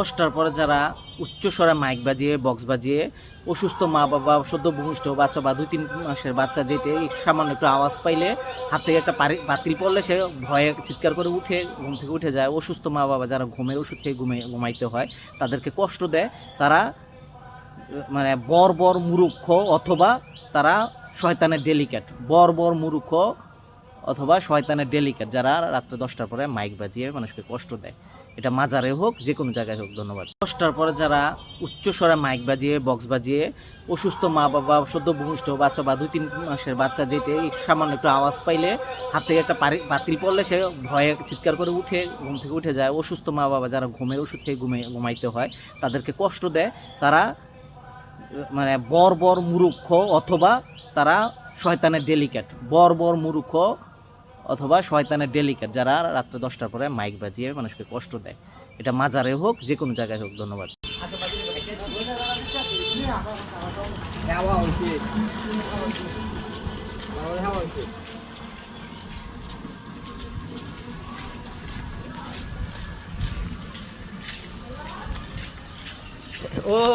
10টার পরে যারা উচ্চস্বরে মাইক বাজিয়ে বক্স বাজিয়ে অসুস্থ মা বাবা সদ্য ভূমিষ্ঠ বাচ্চা বা 2-3 মাসের বাচ্চা যেটি সামান্য একটু আওয়াজ পাইলে হাত থেকে একটা বাতিল পড়লে সে ভয়ে চিৎকার করে উঠে ঘুম থেকে উঠে যায়। অসুস্থ মা বাবা যারা ঘুমের ওষুধ খেয়ে ঘুমাইতে হয় তাদেরকে কষ্ট দেয়, তারা মানে বর মূর্খ অথবা তারা শয়তানের ডেলিকেট, বর মূর্খ অথবা শয়তানের ডেলিকেট যারা রাত্রে 10টার পরে মাইক বাজিয়ে মানুষকে কষ্ট দেয়। এটা মাজারে হোক যে কোনো জায়গায় হোক। ধন্যবাদ। 10টার পরে যারা উচ্চস্বরে মাইক বাজিয়ে বক্স বাজিয়ে অসুস্থ মা বাবা সদ্য ভূমিষ্ঠ বাচ্চা বা 2-3 মাসের বাচ্চা যেটি সামান্য একটু আওয়াজ পাইলে হাত থেকে একটা বাতিল পড়লে সে ভয়ে চিৎকার করে উঠে ঘুম থেকে উঠে যায়। অসুস্থ মা বাবা যারা ঘুমের ওষুধ খেয়ে ঘুমাইতে হয় তাদেরকে কষ্ট দেয়, তারা মানে বর মূর্খ অথবা তারা শয়তানের ডেলিকেট, বর মূর্খ অথবা শয়তানের ডেলিকেট যারা রাত্রে 10টার পরে মাইক বাজিয়ে মানুষকে কষ্ট দেয়। এটা মাজারে হোক যে কোনো জায়গায় হোক। ধন্যবাদ। ও